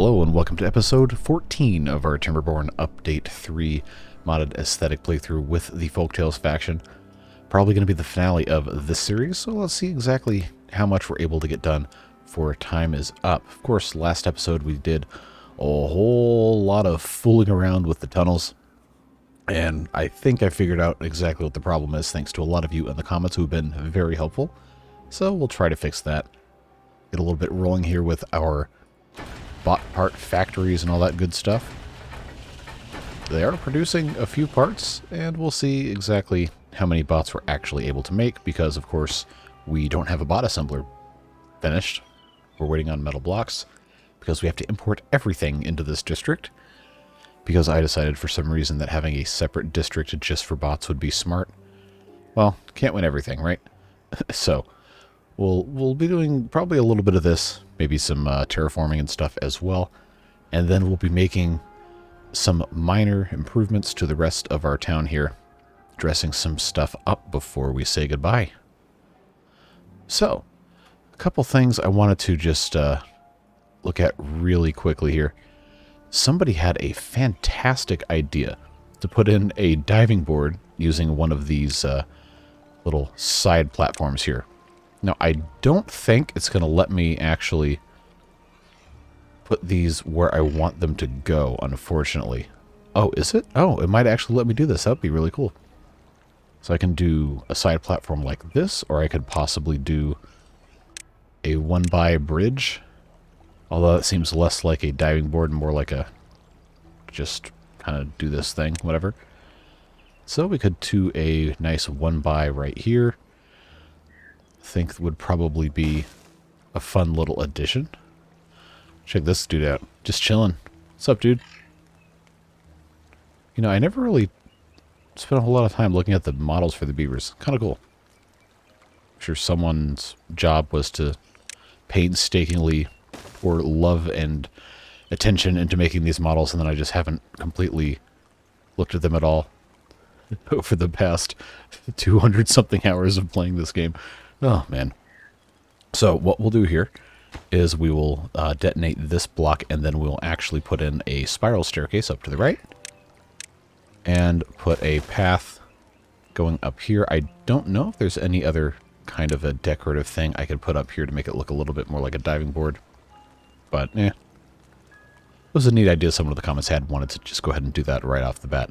Hello and welcome to episode 14 of our Timberborn Update 3 modded aesthetic playthrough with the Folktales faction. Probably going to be the finale of this series, so let's see exactly how much we're able to get done before time is up. Of course, last episode we did a whole lot of fooling around with the tunnels, and I think I figured out exactly what the problem is thanks to a lot of you in the comments who have been very helpful. So we'll try to fix that. Get a little bit rolling here with our bot part factories and all that good stuff. They are producing a few parts, and we'll see exactly how many bots we're actually able to make, because of course we don't have a bot assembler finished. We're waiting on metal blocks because we have to import everything into this district, because I decided for some reason that having a separate district just for bots would be smart. Well, can't win everything, right? So we'll be doing probably a little bit of this, maybe some terraforming and stuff as well, and then we'll be making some minor improvements to the rest of our town here, dressing some stuff up before we say goodbye. So, a couple things I wanted to just look at really quickly here. Somebody had a fantastic idea to put in a diving board using one of these little side platforms here. Now, I don't think it's going to let me actually put these where I want them to go, unfortunately. Oh, is it? Oh, it might actually let me do this. That would be really cool. So I can do a side platform like this, or I could possibly do a one-by bridge. Although it seems less like a diving board and more like a just kind of do this thing, whatever. So we could do a nice one-by right here. Think would probably be a fun little addition. Check this dude out. Just chilling. What's up, dude? You know, I never really spent a whole lot of time looking at the models for the beavers. Kind of cool. I'm sure someone's job was to painstakingly pour love and attention into making these models, and then I just haven't completely looked at them at all over the past 200-something hours of playing this game. Oh, man. So what we'll do here is we will detonate this block, and then we'll actually put in a spiral staircase up to the right and put a path going up here. I don't know if there's any other kind of a decorative thing I could put up here to make it look a little bit more like a diving board, but it was a neat idea someone in the comments had wanted to just go ahead and do that right off the bat.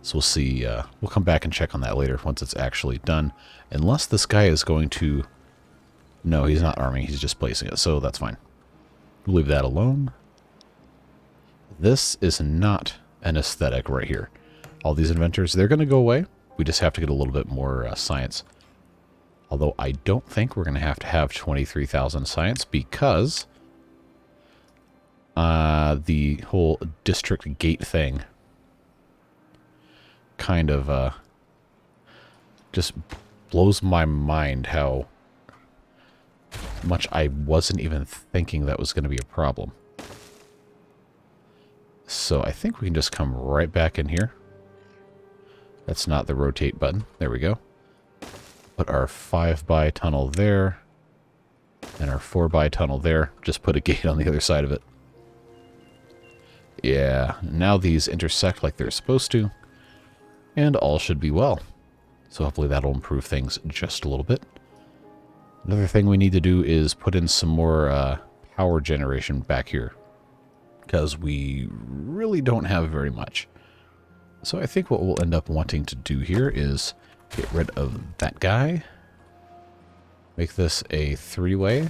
So we'll see, we'll come back and check on that later once it's actually done. Unless this guy is going to... No, he's not arming, he's just placing it, so that's fine. We'll leave that alone. This is not an aesthetic right here. All these inventors, they're going to go away. We just have to get a little bit more science. Although I don't think we're going to have 23,000 science, because the whole district gate thing kind of just blows my mind how much I wasn't even thinking that was going to be a problem. So I think we can just come right back in here. That's not the rotate button. There we go. Put our 5x tunnel there and our 4x tunnel there. Just put a gate on the other side of it. Yeah, now these intersect like they're supposed to, and all should be well. So hopefully that'll improve things just a little bit. Another thing we need to do is put in some more power generation back here, because we really don't have very much. So I think what we'll end up wanting to do here is get rid of that guy. Make this a three-way.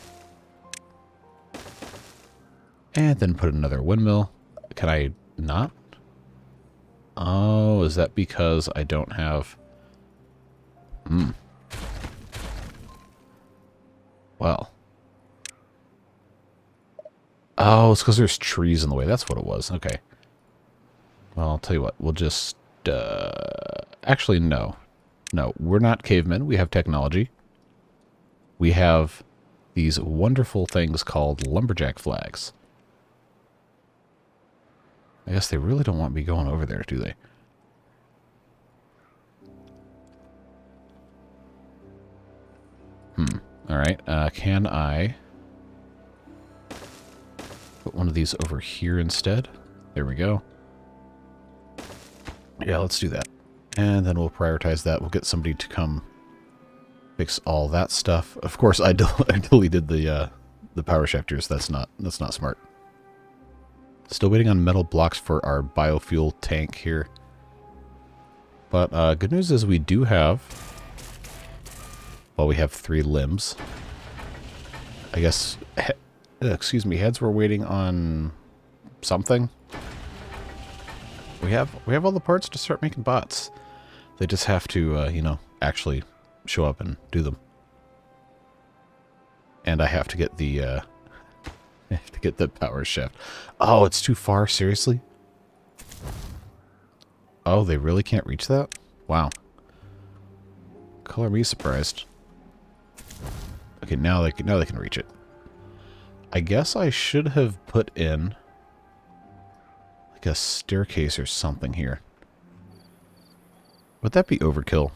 And then put another windmill. Can I not? Oh, is that because I don't have... Well. Oh, it's because there's trees in the way. That's what it was. Okay. Well, I'll tell you what. We'll just... Actually, no. No, we're not cavemen. We have technology. We have these wonderful things called lumberjack flags. I guess they really don't want me going over there, do they? Alright, can I Put one of these over here instead. There we go. Yeah, let's do that. And then we'll prioritize that. We'll get somebody to come fix all that stuff. Of course, I deleted the power shifters. That's not smart. Still waiting on metal blocks for our biofuel tank here. But good news is we do have... Well, we have 3 limbs. I guess... excuse me, heads were waiting on something. We have all the parts to start making bots. They just have to, you know, actually show up and do them. And I have to get the, I have to get the power shaft. Oh, it's too far? Seriously? Oh, they really can't reach that? Wow. Color me surprised. Okay, now they can reach it. I guess I should have put in like a staircase or something here. Would that be overkill?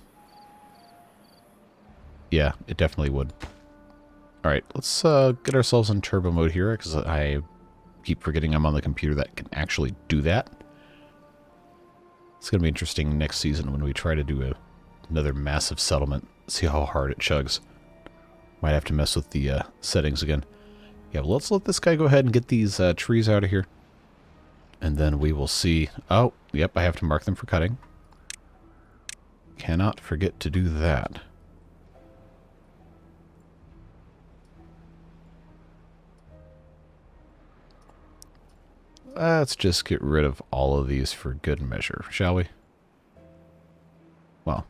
Yeah, it definitely would. Alright, let's get ourselves in turbo mode here, because I keep forgetting I'm on the computer that can actually do that. It's going to be interesting next season when we try to do another massive settlement. See how hard it chugs. Might have to mess with the settings again. Yeah, well, let's let this guy go ahead and get these trees out of here. And then we will see... Oh, yep, I have to mark them for cutting. Cannot forget to do that. Let's just get rid of all of these for good measure, shall we? Well,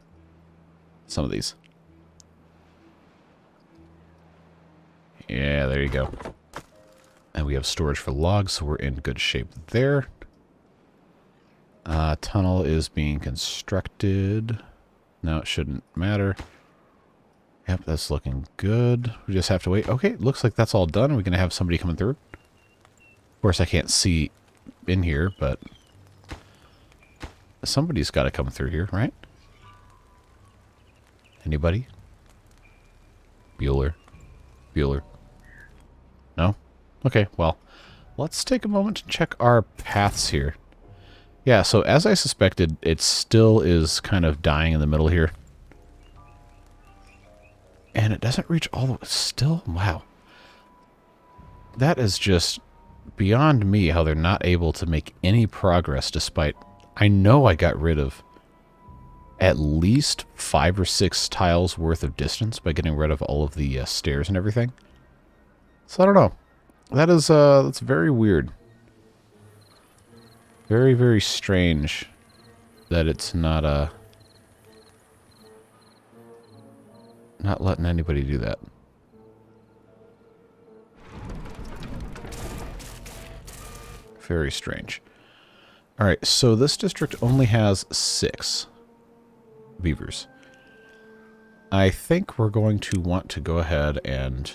some of these. Yeah, there you go. And we have storage for logs, so we're in good shape there. Tunnel is being constructed. No, it shouldn't matter. Yep, that's looking good. We just have to wait. Okay, looks like that's all done. We're going to have somebody coming through. Of course, I can't see in here, but somebody's got to come through here, right? Anybody? Bueller. No? Okay, well, let's take a moment to check our paths here. Yeah, so as I suspected, it still is kind of dying in the middle here. And it doesn't reach all the way. Still? Wow. That is just beyond me how they're not able to make any progress despite... I know I got rid of at least 5 or 6 tiles worth of distance by getting rid of all of the stairs and everything. So I don't know. That is, that's very weird. Very, very strange that it's not, not letting anybody do that. Very strange. Alright, so this district only has 6 beavers. I think we're going to want to go ahead and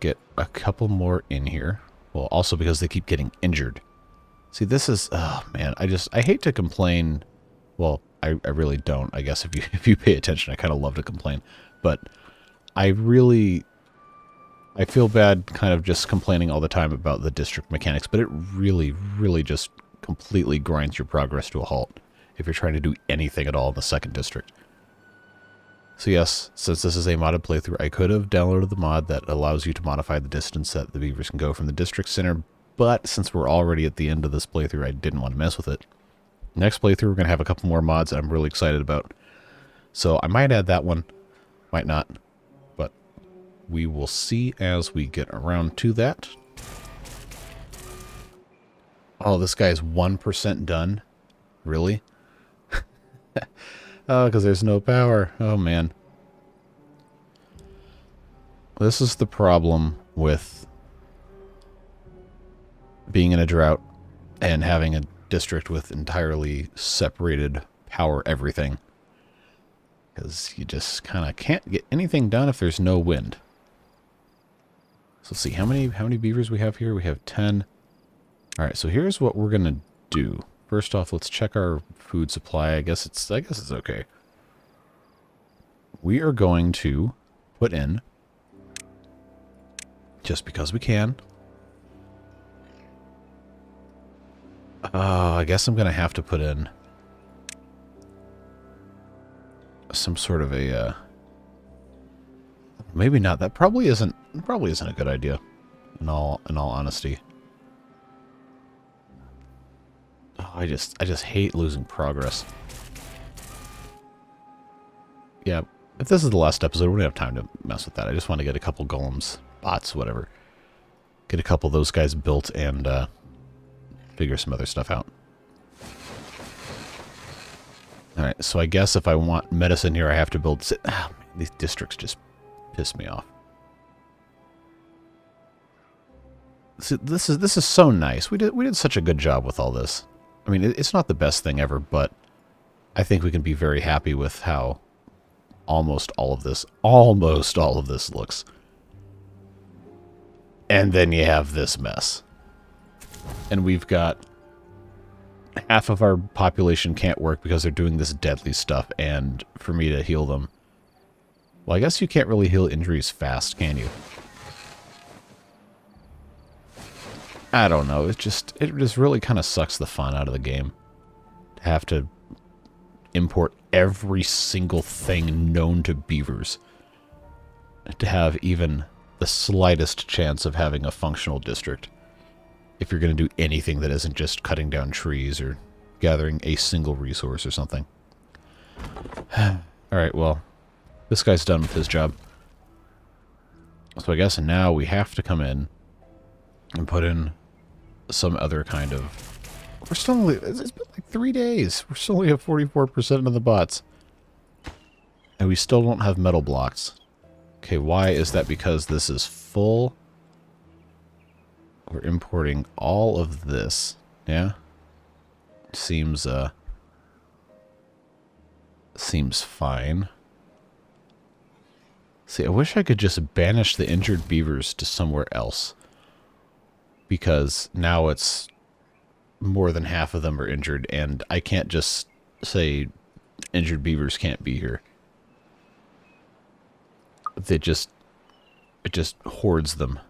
get a couple more in here. Well, also because they keep getting injured. See, this is... Oh, man. I hate to complain. Well, I really don't. I guess if you pay attention, I kind of love to complain. But I feel bad kind of just complaining all the time about the district mechanics, but it really, really just completely grinds your progress to a halt if you're trying to do anything at all in the second district. So yes, since this is a modded playthrough, I could have downloaded the mod that allows you to modify the distance that the beavers can go from the district center, but since we're already at the end of this playthrough, I didn't want to mess with it. Next playthrough, we're going to have a couple more mods that I'm really excited about. So I might add that one, might not, but we will see as we get around to that. Oh, this guy's 1% done? Really? Oh, because there's no power. Oh, man. This is the problem with being in a drought and having a district with entirely separated power everything. Because you just kind of can't get anything done if there's no wind. So let's see, how many beavers we have here? We have 10. All right, so here's what we're going to do. First off, let's check our food supply. I guess it's okay. We are going to put in, just because we can, I guess I'm going to have to put in some sort of a... maybe not. That probably isn't a good idea, in all honesty. Oh, I just hate losing progress. Yeah, if this is the last episode, we don't have time to mess with that. I just want to get a couple golems, bots, whatever. Get a couple of those guys built and figure some other stuff out. Alright, so I guess if I want medicine here, I have to build... Ah, man, these districts just piss me off. See, this is so nice. We did such a good job with all this. I mean, it's not the best thing ever, but I think we can be very happy with how almost all of this looks. And then you have this mess. And we've got half of our population can't work because they're doing this deadly stuff, and for me to heal them. Well, I guess you can't really heal injuries fast, can you? I don't know. It just really kind of sucks the fun out of the game. To have to import every single thing known to beavers. To have even the slightest chance of having a functional district. If you're going to do anything that isn't just cutting down trees or gathering a single resource or something. Alright, well, this guy's done with his job. So I guess now we have to come in and put in some other kind of... We're still only... It's been like 3 days. We're still only at 44% of the bots. And we still don't have metal blocks. Okay, why is that? Because this is full... We're importing all of this. Yeah? Seems fine. See, I wish I could just banish the injured beavers to somewhere else. Because now it's more than half of them are injured, and I can't just say injured beavers can't be here. It just hoards them.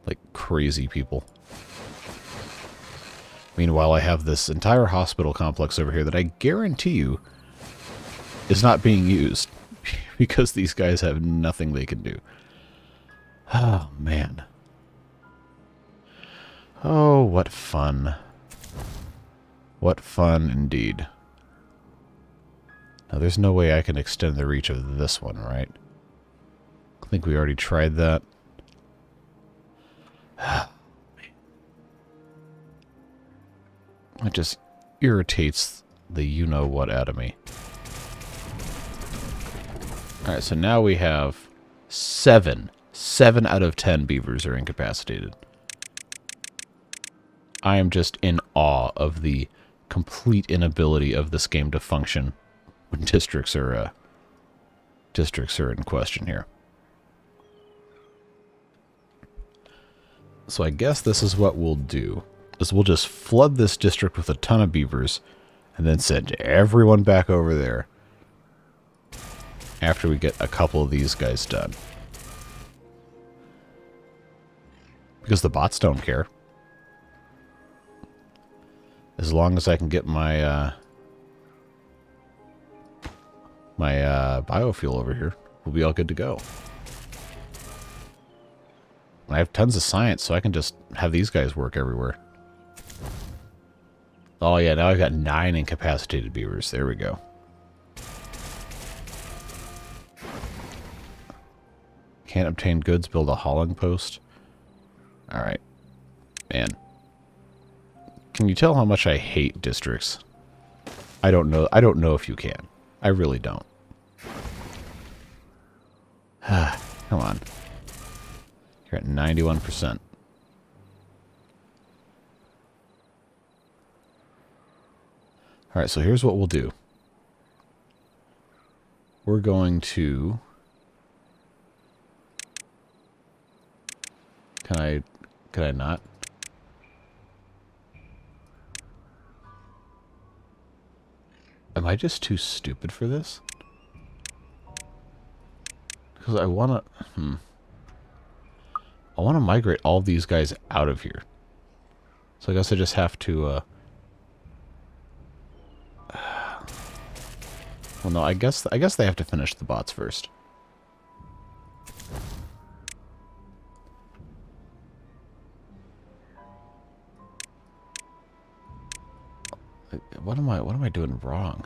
Like crazy people. Meanwhile, I have this entire hospital complex over here that I guarantee you is not being used. Because these guys have nothing they can do. Oh, man. Oh, what fun. What fun indeed. Now, there's no way I can extend the reach of this one, right? I think we already tried that. It just irritates the you-know-what out of me. Alright, so now we have 7. 7 out of 10 beavers are incapacitated. I am just in awe of the complete inability of this game to function when districts are in question here. So I guess this is what we'll do. Is we'll just flood this district with a ton of beavers and then send everyone back over there after we get a couple of these guys done. Because the bots don't care. As long as I can get my biofuel over here, we'll be all good to go. I have tons of science, so I can just have these guys work everywhere. Oh yeah, now I've got 9 incapacitated beavers. There we go. Can't obtain goods, build a hauling post. Alright. Man. Can you tell how much I hate districts? I don't know if you can. I really don't. Come on. You're at 91%. Alright, so here's what we'll do. We're going to... Can I not? Am I just too stupid for this? Because I want to... I want to migrate all these guys out of here. So I guess I just have to, well, no, I guess they have to finish the bots first. What am I doing wrong?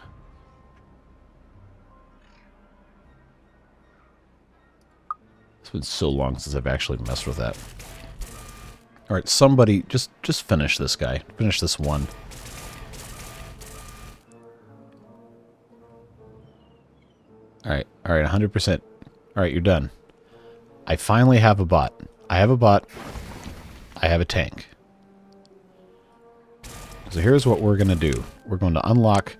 It's been so long since I've actually messed with that. All right, somebody just finish this guy. Finish this one. All right, 100%. All right, you're done. I finally have a bot. I have a bot. I have a tank. So here's what we're going to do. We're going to unlock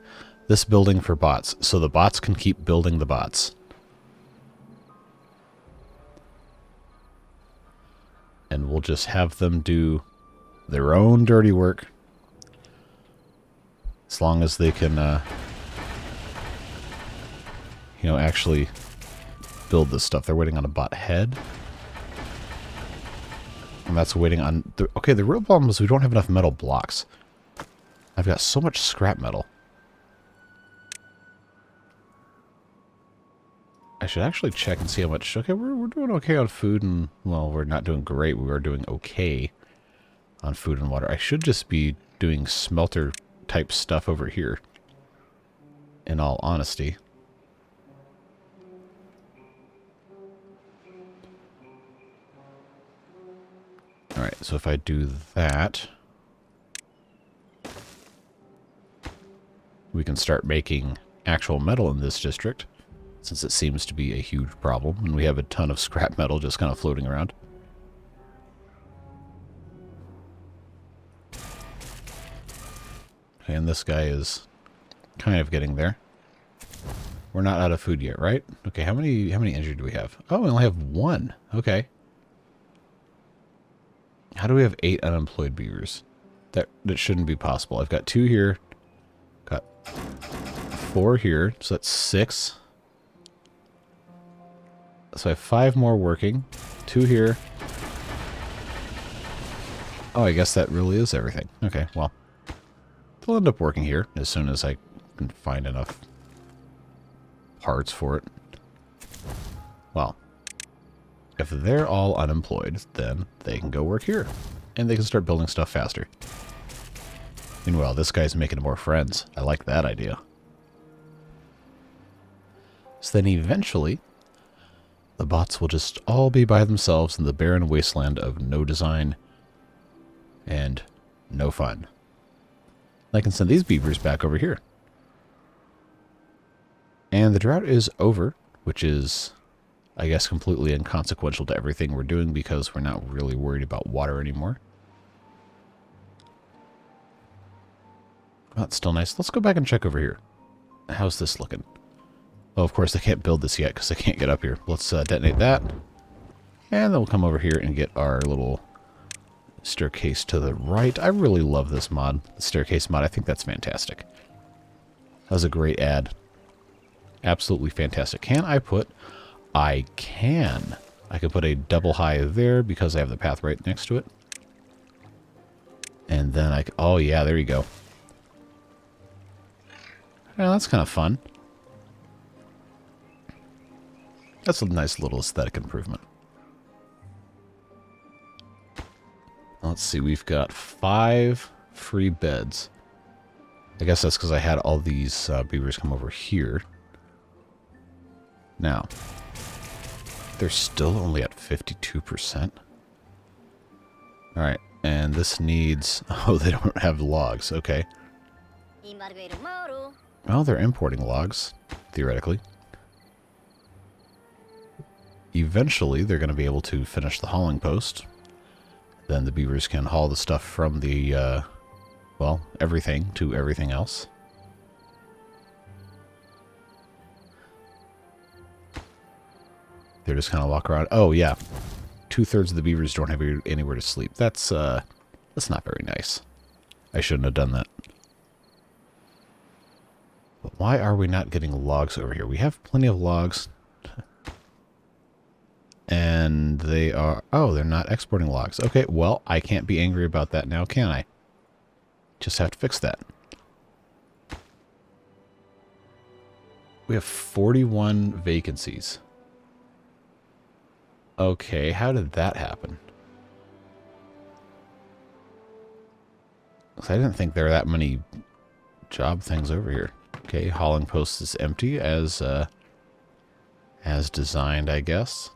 this building for bots, so the bots can keep building the bots. And we'll just have them do their own dirty work. As long as they can, you know, actually build this stuff. They're waiting on a bot head. And that's waiting on... Okay, the real problem is we don't have enough metal blocks. I've got so much scrap metal. I should actually check and see how much... Okay, we're doing okay on food and... Well, we're not doing great. We are doing okay on food and water. I should just be doing smelter type stuff over here. In all honesty. Alright, so if I do that... we can start making actual metal in this district, since it seems to be a huge problem, and we have a ton of scrap metal just kind of floating around. Okay, and this guy is kind of getting there. We're not out of food yet, right? Okay, how many injured do we have? Oh, we only have 1. Okay. How do we have 8 unemployed beavers? That shouldn't be possible. I've got 2 here. Got 4 here, so that's 6. So I have 5 more working. 2 here. Oh, I guess that really is everything. Okay, well. They'll end up working here as soon as I can find enough parts for it. Well, if they're all unemployed, then they can go work here. And they can start building stuff faster. Meanwhile, this guy's making more friends. I like that idea. So then eventually, the bots will just all be by themselves in the barren wasteland of no design and no fun. I can send these beavers back over here. And the drought is over, which is, I guess, completely inconsequential to everything we're doing because we're not really worried about water anymore. That's still nice. Let's go back and check over here. How's this looking? Oh, of course, they can't build this yet because they can't get up here. Let's detonate that. And then we'll come over here and get our little staircase to the right. I really love this mod, the staircase mod. I think that's fantastic. That was a great ad. Absolutely fantastic. Can I put... I can. I can put a double high there because I have the path right next to it. And then I... Oh, yeah, there you go. Yeah, that's kind of fun. That's a nice little aesthetic improvement. Let's see, we've got 5 free beds. I guess that's because I had all these beavers come over here. Now, they're still only at 52%. Alright, and this needs... Oh, they don't have logs. Okay. Well, they're importing logs, theoretically. Eventually, they're going to be able to finish the hauling post. Then the beavers can haul the stuff from the, well, everything to everything else. They're just kind of walk around. Oh, yeah. 2/3 of the beavers don't have anywhere to sleep. That's not very nice. I shouldn't have done that. But why are we not getting logs over here? We have plenty of logs. And they are... Oh, they're not exporting logs. Okay, well, I can't be angry about that now, can I? Just have to fix that. We have 41 vacancies. Okay, how did that happen? I didn't think there were that many job things over here. Okay, hauling post is empty as designed, I guess.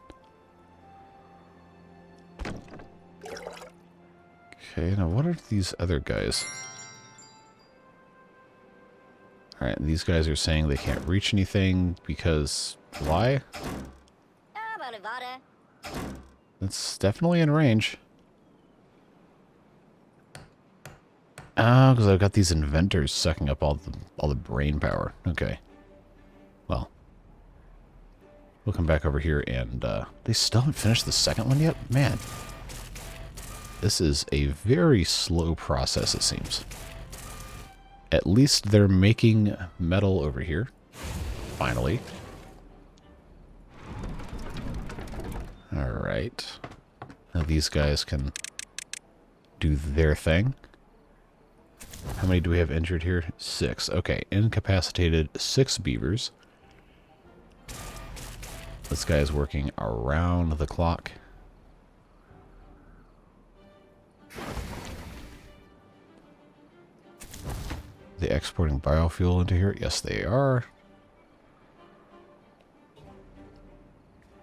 Okay, now what are these other guys? Alright, these guys are saying they can't reach anything because... why? It's definitely in range. Oh, because I've got these inventors sucking up all the brain power. Okay. Well. We'll come back over here and, they still haven't finished the second one yet? Man. This is a very slow process, it seems. At least they're making metal over here. Finally. Alright. Now these guys can do their thing. How many do we have injured here? 6. Okay, incapacitated 6 beavers. This guy is working around the clock. They exporting biofuel into here? Yes, they are.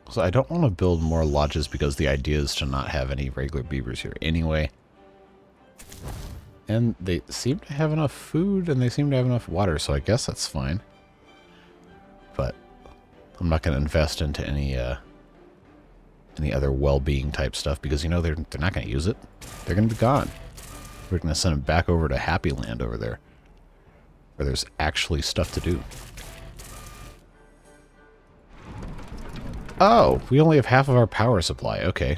So I don't want to build more lodges because the idea is to not have any regular beavers here anyway. And they seem to have enough food and they seem to have enough water, so I guess that's fine. But I'm not going to invest into any other well-being type stuff because, you know, they're not going to use it. They're going to be gone. We're going to send them back over to Happy Land over there, where there's actually stuff to do. Oh, we only have half of our power supply. Okay.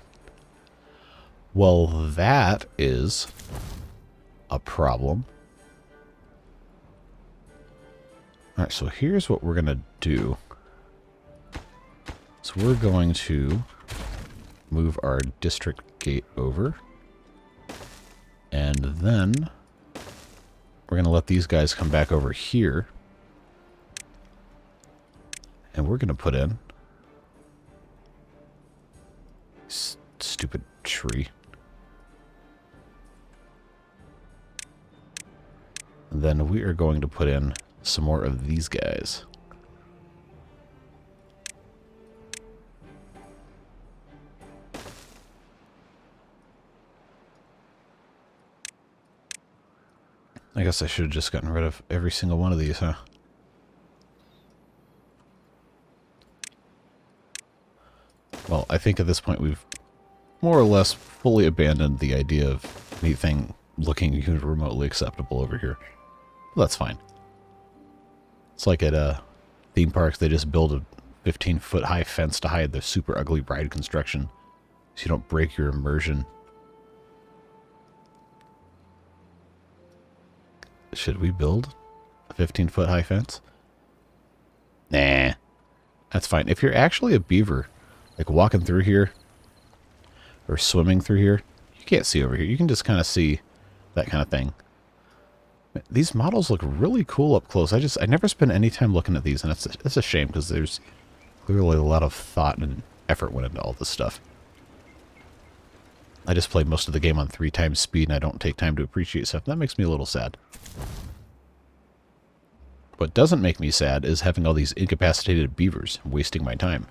Well, that is a problem. Alright, so here's what we're going to do. So we're going to move our district gate over. And then we're going to let these guys come back over here. And we're going to put in... stupid tree. And then we are going to put in some more of these guys. I guess I should have just gotten rid of every single one of these, huh? Well, I think at this point we've more or less fully abandoned the idea of anything looking even remotely acceptable over here. Well, that's fine. It's like at theme parks, they just build a 15-foot high fence to hide the super ugly ride construction so you don't break your immersion. Should we build a 15-foot high fence? Nah. That's fine. If you're actually a beaver, like walking through here, or swimming through here, you can't see over here. You can just kind of see that kind of thing. These models look really cool up close. I never spend any time looking at these, and it's a shame because there's clearly a lot of thought and effort went into all this stuff. I just play most of the game on 3 times speed, and I don't take time to appreciate stuff. That makes me a little sad. What doesn't make me sad is having all these incapacitated beavers wasting my time.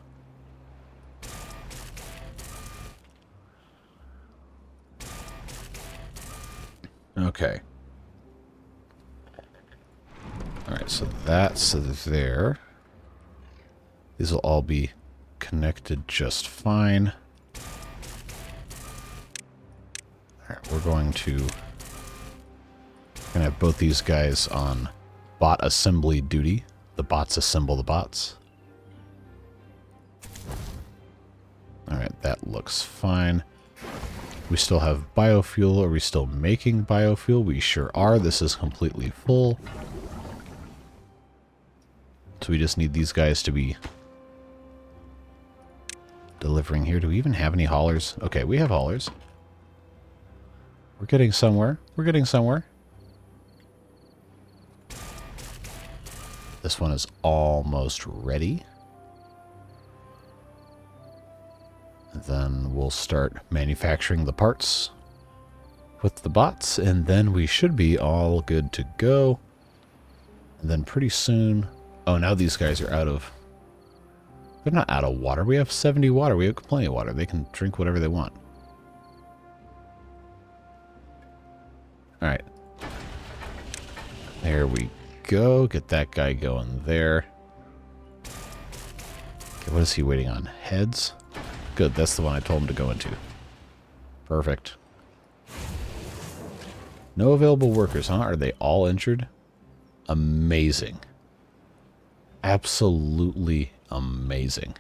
Okay. Alright, so that's there. These will all be connected just fine. Alright, we're going to have both these guys on bot assembly duty. The bots assemble the bots. Alright, that looks fine. We still have biofuel. Are we still making biofuel? We sure are. This is completely full. So we just need these guys to be delivering here. Do we even have any haulers? Okay, we have haulers. We're getting somewhere. We're getting somewhere. This one is almost ready. Then we'll start manufacturing the parts with the bots, and then we should be all good to go. And then pretty soon... Oh, now these guys are out of... They're not out of water. We have 70 water. We have plenty of water. They can drink whatever they want. Alright. There we go. Get that guy going there. Okay, what is he waiting on? Heads? Good, that's the one I told him to go into. Perfect. No available workers, huh? Are they all injured? Amazing. Absolutely amazing.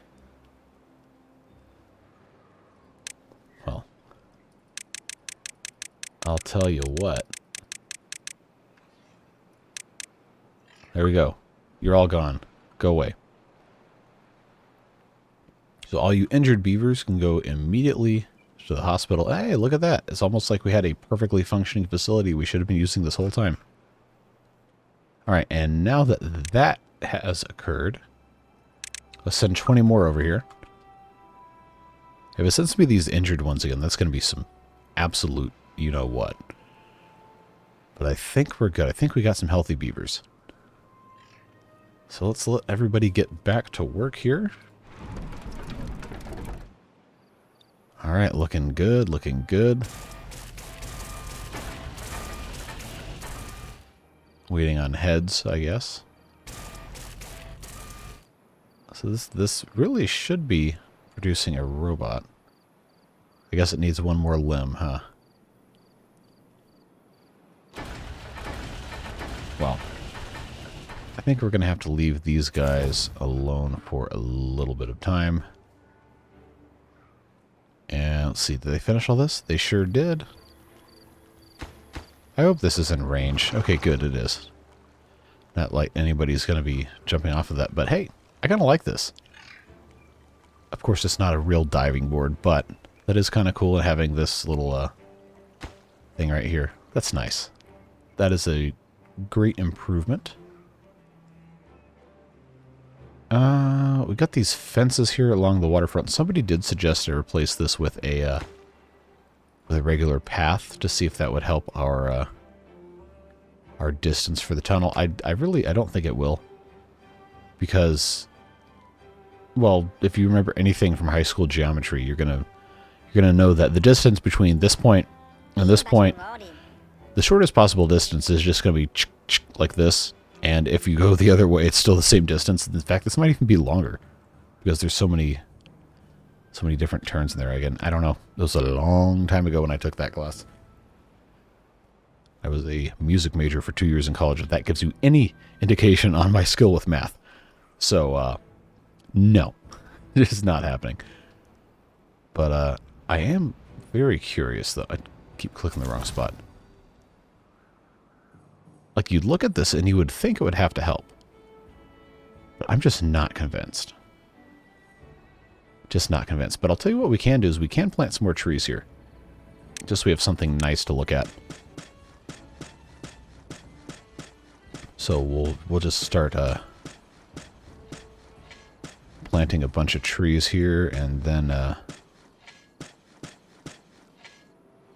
Well, I'll tell you what. There we go. You're all gone. Go away. So all you injured beavers can go immediately to the hospital. Hey, look at that. It's almost like we had a perfectly functioning facility we should have been using this whole time. Alright, and now that that has occurred, let's send 20 more over here. If it sends me these injured ones again, that's going to be some absolute you-know-what. But I think we're good. I think we got some healthy beavers. So let's let everybody get back to work here. Alright, looking good, looking good. Waiting on heads, I guess. So this really should be producing a robot. I guess it needs one more limb, huh? Well, I think we're going to have to leave these guys alone for a little bit of time. And let's see, did they finish all this? They sure did. I hope this is in range. Okay, good, it is. Not like anybody's going to be jumping off of that, but hey, I kind of like this. Of course, it's not a real diving board, but that is kind of cool having this little thing right here. That's nice. That is a great improvement. We got these fences here along the waterfront. Somebody did suggest to replace this with a regular path to see if that would help our distance for the tunnel. I don't think it will, because, well, if you remember anything from high school geometry, you're gonna know that the distance between this point and this point, the shortest possible distance is just gonna be like this. And if you go the other way, it's still the same distance. In fact, this might even be longer, because there's so many different turns in there. Again, I don't know. It was a long time ago when I took that class. I was a music major for 2 years in college, if that gives you any indication on my skill with math. So, no. It is not happening. But, I am very curious, though. I keep clicking the wrong spot. Like, you'd look at this and you would think it would have to help. But I'm just not convinced. Just not convinced. But I'll tell you what we can do is we can plant some more trees here. Just so we have something nice to look at. So we'll just start planting a bunch of trees here, and then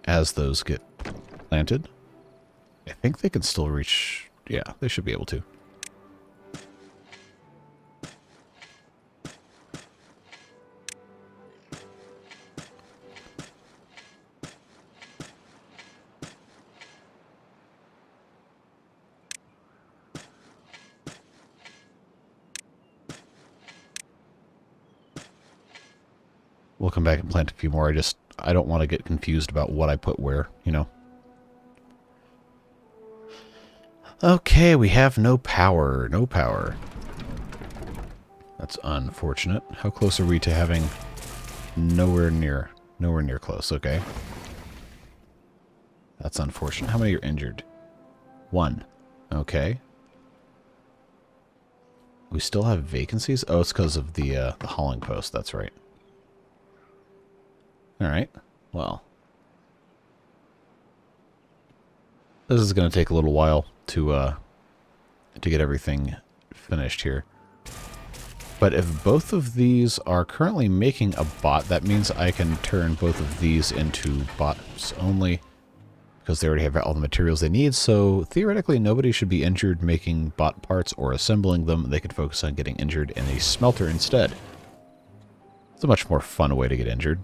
as those get planted, I think they can still reach... Yeah, they should be able to. We'll come back and plant a few more. I don't want to get confused about what I put where, you know. Okay, we have no power. No power. That's unfortunate. How close are we to having nowhere near close? Okay. That's unfortunate. How many are injured? 1. Okay. We still have vacancies? Oh, it's because of the hauling post. That's right. Alright. Well. This is going to take a little while to get everything finished here. But if both of these are currently making a bot, that means I can turn both of these into bots only, because they already have all the materials they need. So theoretically, nobody should be injured making bot parts or assembling them. They could focus on getting injured in a smelter instead. It's a much more fun way to get injured.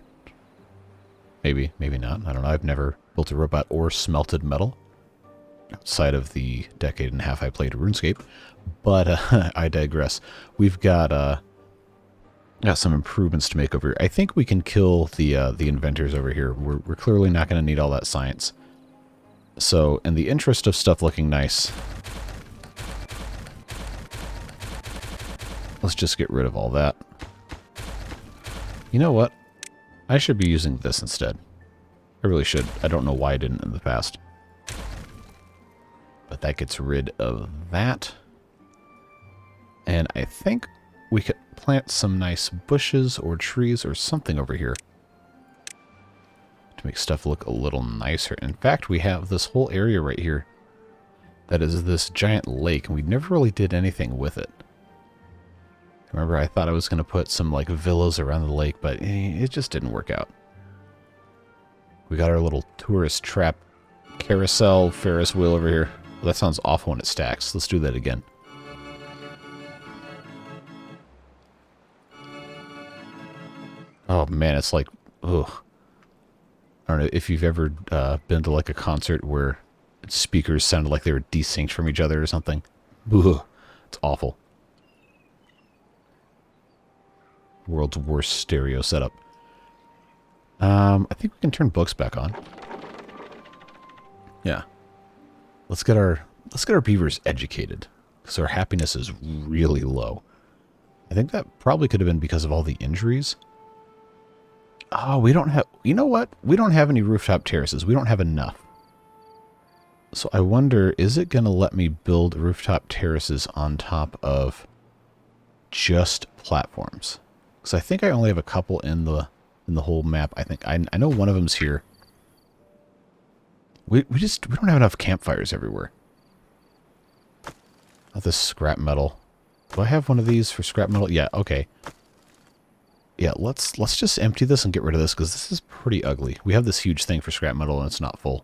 Maybe, maybe not. I don't know. I've never built a robot or smelted metal outside of the decade and a half I played RuneScape. But I digress. We've got some improvements to make over here. I think we can kill the inventors over here. We're clearly not going to need all that science. So, in the interest of stuff looking nice, let's just get rid of all that. You know what? I should be using this instead. I really should. I don't know why I didn't in the past. But that gets rid of that. And I think we could plant some nice bushes or trees or something over here to make stuff look a little nicer. In fact, we have this whole area right here that is this giant lake, and we never really did anything with it. Remember, I thought I was going to put some like villas around the lake, but it just didn't work out. We got our little tourist trap carousel Ferris wheel over here. Well, that sounds awful when it stacks. Let's do that again. Oh man, it's like, ugh. I don't know if you've ever been to like a concert where speakers sounded like they were desynced from each other or something. Ugh. It's awful. World's worst stereo setup. I think we can turn books back on. Yeah. Let's get our beavers educated, because our happiness is really low. I think that probably could have been because of all the injuries. Oh, we don't have... You know what? We don't have any rooftop terraces. We don't have enough. So I wonder, is it going to let me build rooftop terraces on top of just platforms? Because I think I only have a couple in the whole map. I think I know one of them's here. We don't have enough campfires everywhere. Oh, this scrap metal. Do I have one of these for scrap metal? Yeah, okay. Yeah, let's just empty this and get rid of this, because this is pretty ugly. We have this huge thing for scrap metal and it's not full.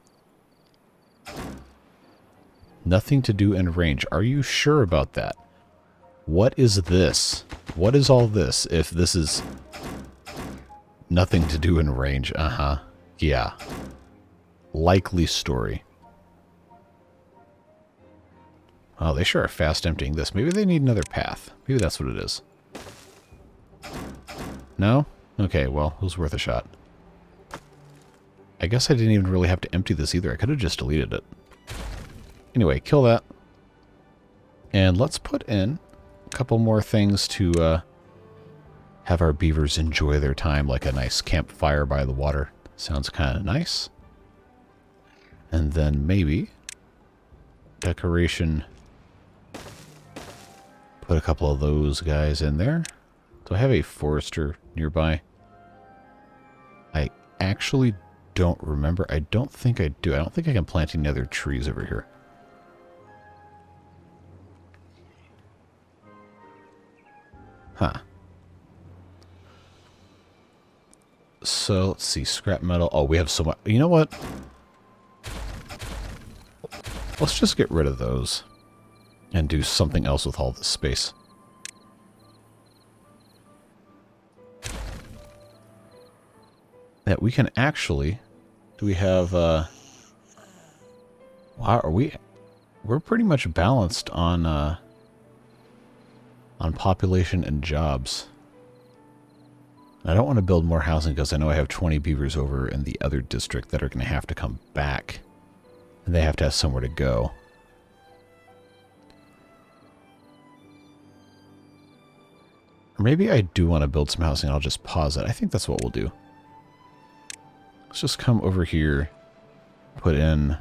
Nothing to do in range. Are you sure about that? What is this? What is all this if this is nothing to do in range? Uh-huh. Yeah. Likely story. Oh, they sure are fast emptying this. Maybe they need another path. Maybe that's what it is. No? Okay, well, it was worth a shot. I guess I didn't even really have to empty this either. I could have just deleted it. Anyway, kill that. And let's put in a couple more things to have our beavers enjoy their time, like a nice campfire by the water. Sounds kind of nice. And then maybe decoration. Put a couple of those guys in there. Do I have a forester nearby? I actually don't remember. I don't think I do. I don't think I can plant any other trees over here. Huh. So, let's see. Scrap metal. Oh, we have so much. You know what? Let's just get rid of those and do something else with all this space. That we can actually... Do we have... Wow, are we... We're pretty much balanced on population and jobs. I don't want to build more housing because I know I have 20 beavers over in the other district that are going to have to come back. And they have to have somewhere to go. Or maybe I do want to build some housing. I'll just pause it. I think that's what we'll do. Let's just come over here. Put in...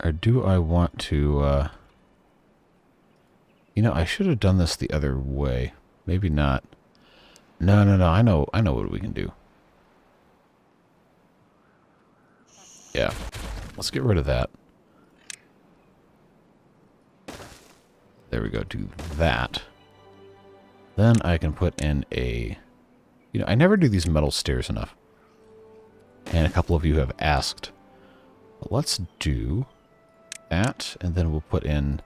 Or do I want to, You know, I should have done this the other way. Maybe not. No, no, no. I know what we can do. Yeah. Let's get rid of that. There we go. Do that. Then I can put in a... You know, I never do these metal stairs enough. And a couple of you have asked. But let's do that. And then we'll put in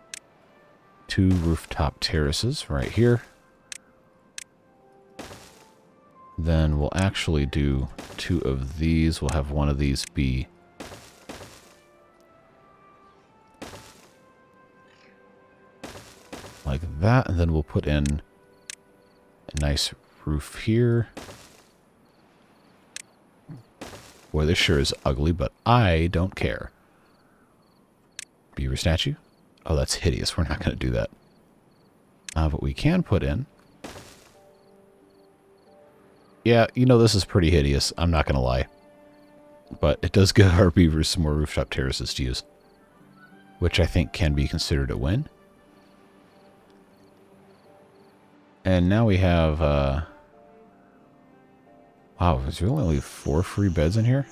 2 rooftop terraces right here. Then we'll actually do 2 of these. We'll have one of these be... like that. And then we'll put in a nice roof here. Boy, this sure is ugly, but I don't care. Beaver statue? Oh, that's hideous. We're not going to do that. But we can put in... Yeah, you know, this is pretty hideous. I'm not going to lie. But it does give our beavers some more rooftop terraces to use. Which I think can be considered a win. And now we have... Wow, is there only 4 free beds in here?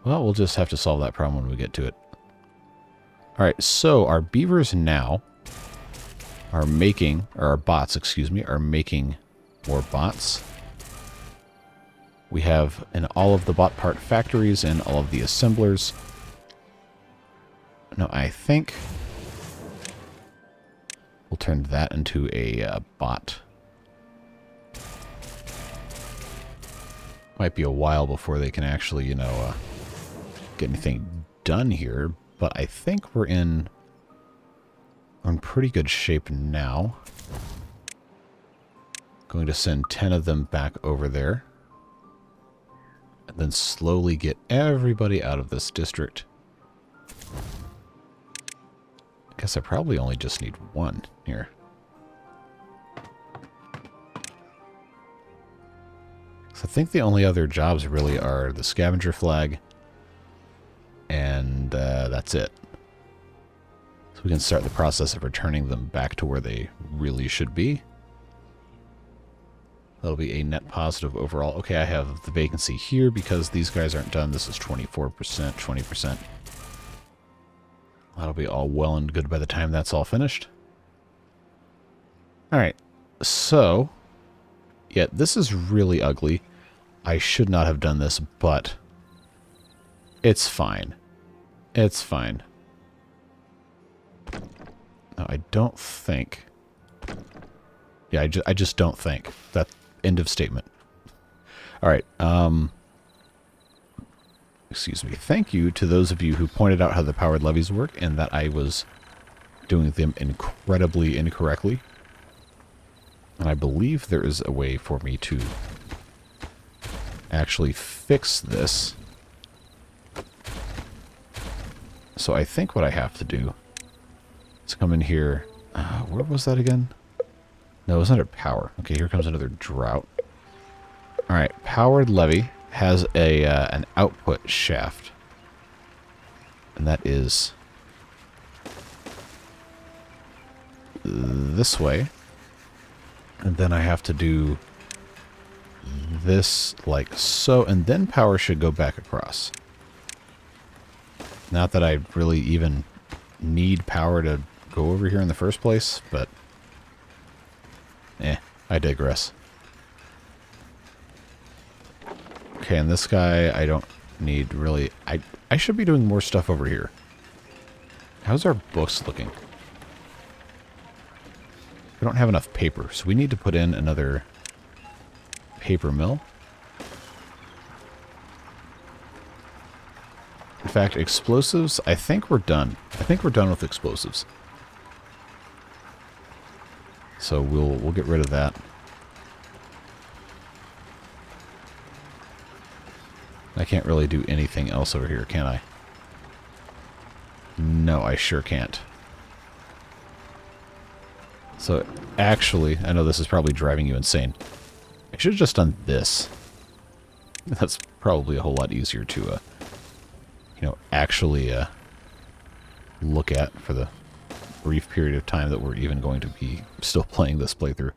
Well, we'll just have to solve that problem when we get to it. Alright, so our beavers now are making, or our bots, excuse me, are making more bots. We have in all of the bot part factories and all of the assemblers. No, I think we'll turn that into a bot. Might be a while before they can actually, you know, get anything done here, but I think we're in pretty good shape now. Going to send 10 of them back over there. And then slowly get everybody out of this district. I guess I probably only just need 1 here. So I think the only other jobs really are the scavenger flag. And that's it. So we can start the process of returning them back to where they really should be. That'll be a net positive overall. Okay, I have the vacancy here because these guys aren't done. This is 24%, 20%. That'll be all well and good by the time that's all finished. Alright, so... yeah, this is really ugly. I should not have done this, but... it's fine. It's fine. No, I don't think... yeah, I just don't think. That end of statement. Alright, excuse me. Thank you to those of you who pointed out how the powered levees work and that I was doing them incredibly incorrectly. And I believe there is a way for me to actually fix this. So I think what I have to do is come in here. Where was that again? No, it was under power. Okay, here comes another drought. Alright, powered levee has a an output shaft. And that is this way. And then I have to do this like so, and then power should go back across. Not that I really even need power to go over here in the first place, but I digress. Okay, and this guy I don't need really. I should be doing more stuff over here. How's our books looking? We don't have enough paper, so we need to put in another paper mill. In fact, explosives, I think we're done. I think we're done with explosives. So we'll get rid of that. I can't really do anything else over here, can I? No, I sure can't. So, actually, I know this is probably driving you insane. I should have just done this. That's probably a whole lot easier to, you know, actually look at for the brief period of time that we're even going to be still playing this playthrough.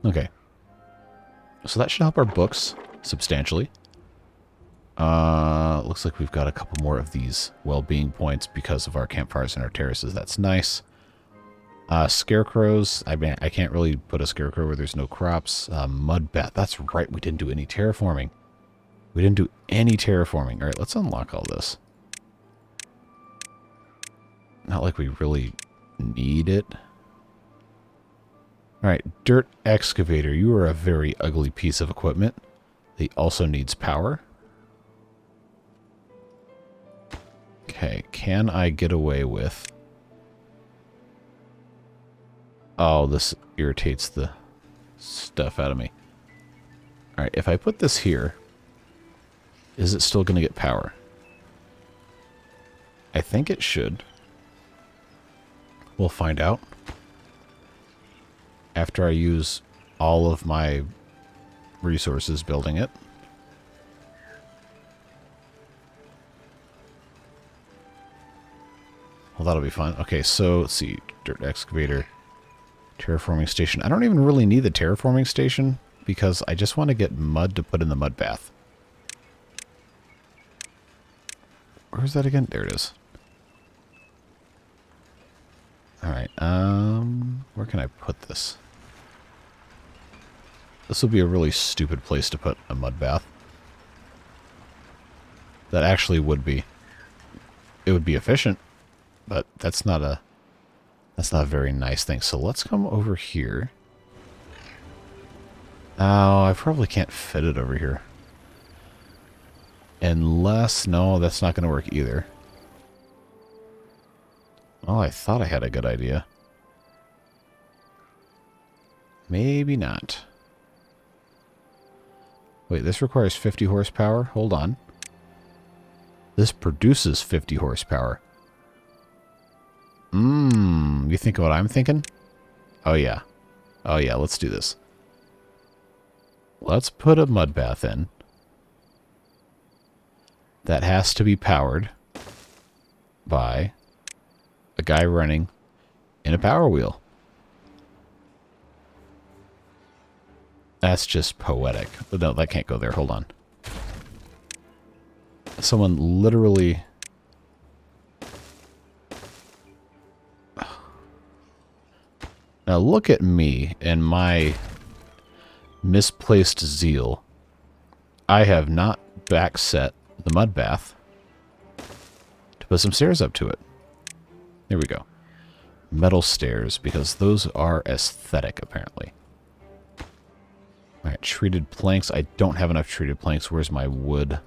Okay. So that should help our books substantially. Looks like we've got a couple more of these well-being points because of our campfires and our terraces. That's nice. Scarecrows. I mean, I can't really put a scarecrow where there's no crops. Mud bath. That's right. We didn't do any terraforming. We didn't do any terraforming. All right, let's unlock all this. Not like we really need it. All right, dirt excavator. You are a very ugly piece of equipment. It also needs power. Okay, can I get away with... Oh, this irritates the stuff out of me. All right, if I put this here, is it still going to get power? I think it should. We'll find out. After I use all of my resources building it. Well, that'll be fun. Okay, so let's see. Dirt excavator. Terraforming station. I don't even really need the terraforming station because I just want to get mud to put in the mud bath. Where's that again? There it is. Alright, where can I put this? This would be a really stupid place to put a mud bath. That actually would be. It would be efficient, but that's not a very nice thing. So let's come over here. Oh, I probably can't fit it over here. Unless, no, that's not going to work either. Oh, I thought I had a good idea. Maybe not. Wait, this requires 50 horsepower? Hold on. This produces 50 horsepower. You think what I'm thinking? Oh, yeah. Oh, yeah, let's do this. Let's put a mud bath in. That has to be powered by a guy running in a power wheel. That's just poetic. No, that can't go there. Hold on. Someone literally... Now look at me and my misplaced zeal. I have not backset the mud bath to put some stairs up to it. There we go. Metal stairs, because those are aesthetic, apparently. Alright, treated planks. I don't have enough treated planks. Where's my wood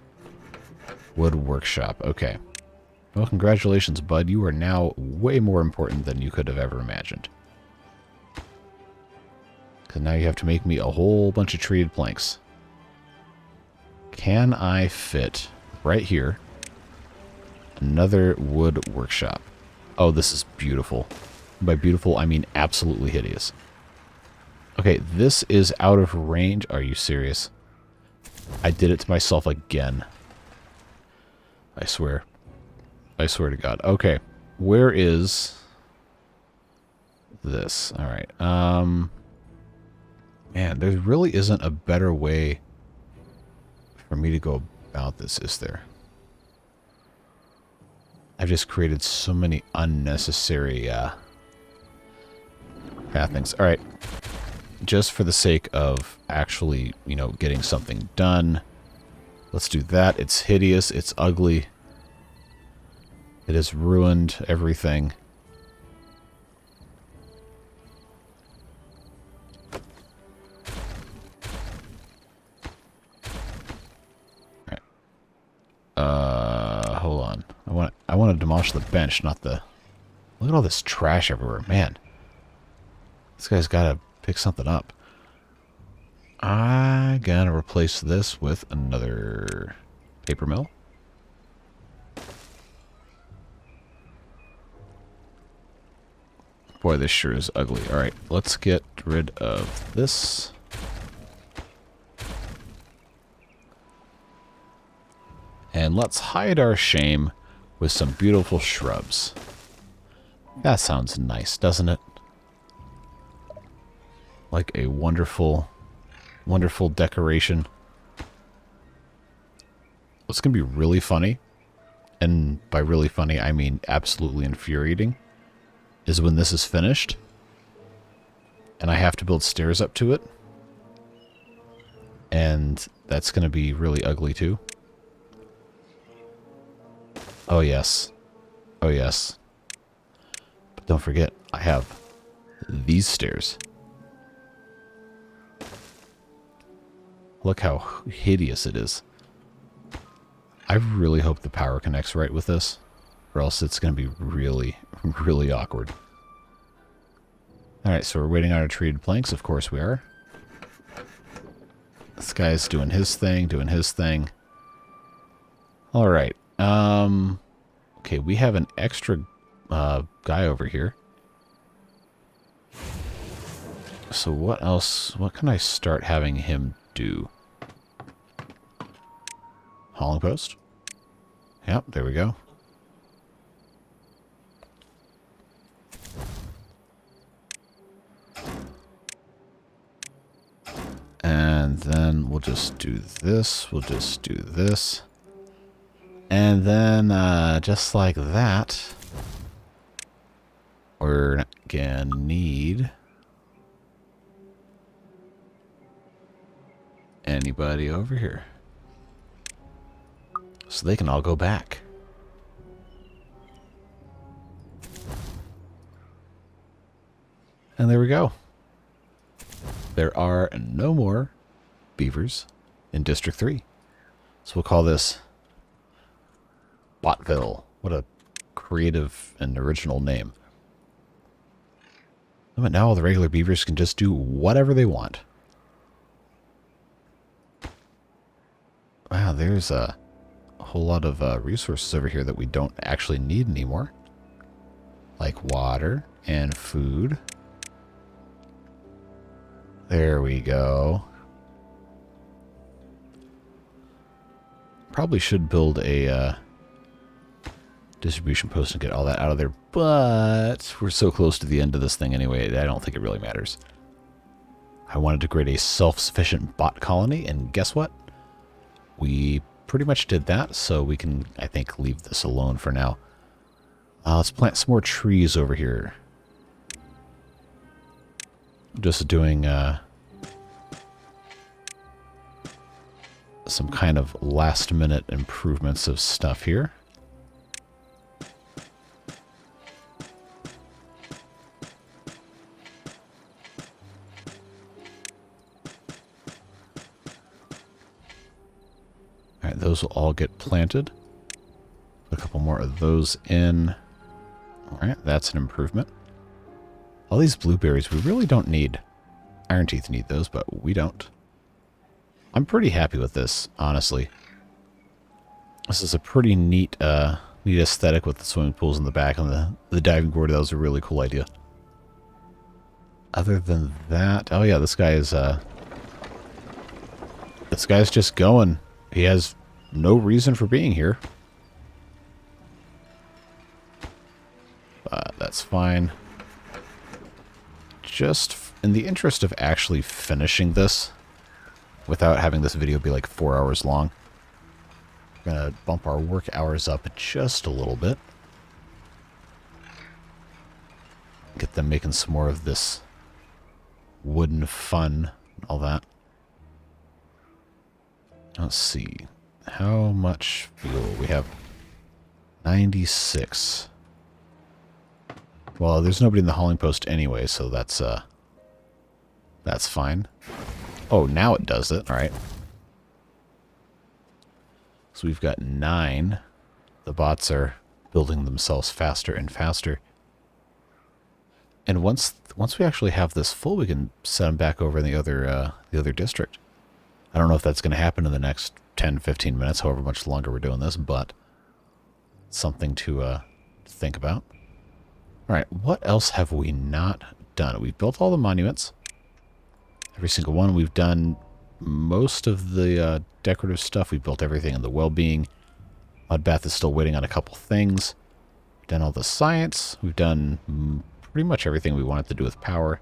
workshop? Okay. Well, congratulations, bud. You are now way more important than you could have ever imagined. Because now you have to make me a whole bunch of treated planks. Can I fit right here another wood workshop? Oh, this is beautiful. By beautiful, I mean absolutely hideous. Okay, this is out of range. Are you serious? I did it to myself again. I swear. I swear to God. Okay, where is this? All right. Man, there really isn't a better way for me to go about this, is there? I've just created so many unnecessary pathings. All right. Just for the sake of actually, you know, getting something done, let's do that. It's hideous. It's ugly. It has ruined everything. Hold on. I want to demolish the bench, not the... Look at all this trash everywhere. Man. This guy's got to pick something up. I gotta replace this with another paper mill. Boy, this sure is ugly. Alright, let's get rid of this. And let's hide our shame with some beautiful shrubs. That sounds nice, doesn't it? Like a wonderful, wonderful decoration. What's going to be really funny, and by really funny I mean absolutely infuriating, is when this is finished and I have to build stairs up to it. And that's going to be really ugly too. Oh yes. Oh yes. But don't forget, I have these stairs. Look how hideous it is. I really hope the power connects right with this, or else it's going to be really, really awkward. Alright, so we're waiting on our treated planks. Of course we are. This guy's doing his thing, doing his thing. Alright. Okay, we have an extra guy over here. So what else? What can I start having him do? Hauling post? Yep, there we go. And then we'll just do this. We'll just do this. And then, just like that, we're gonna need anybody over here. So they can all go back. And there we go. There are no more beavers in District 3. So we'll call this Botville. What a creative and original name. But now all the regular beavers can just do whatever they want. Wow, there's a whole lot of resources over here that we don't actually need anymore. Like water and food. There we go. Probably should build a distribution post and get all that out of there, but we're so close to the end of this thing anyway, I don't think it really matters. I wanted to create a self-sufficient bot colony, and guess what? We pretty much did that, so we can, I think, leave this alone for now. Let's plant some more trees over here. Just doing some kind of last-minute improvements of stuff here. All right, those will all get planted. Put a couple more of those in. All right, that's an improvement. All these blueberries we really don't need. Iron Teeth need those, but we don't. I'm pretty happy with this, honestly. This is a pretty neat neat aesthetic with the swimming pools in the back and the diving board. That was a really cool idea. Other than that, oh yeah, this guy's just going. He has no reason for being here. That's fine. Just in the interest of actually finishing this, without having this video be like 4 hours long, we're going to bump our work hours up just a little bit. Get them making some more of this wooden fun and all that. Let's see. How much fuel? We have 96. Well, there's nobody in the hauling post anyway, so that's fine. Oh, now it does it. All right. So we've got 9. The bots are building themselves faster and faster. And once we actually have this full, we can set them back over in the other district. I don't know if that's going to happen in the next 10, 15 minutes, however much longer we're doing this, but something to think about. All right, what else have we not done? We've built all the monuments. Every single one. We've done most of the decorative stuff. We've built everything in the well-being. Mudbath is still waiting on a couple things. done all the science. We've done pretty much everything we wanted to do with power.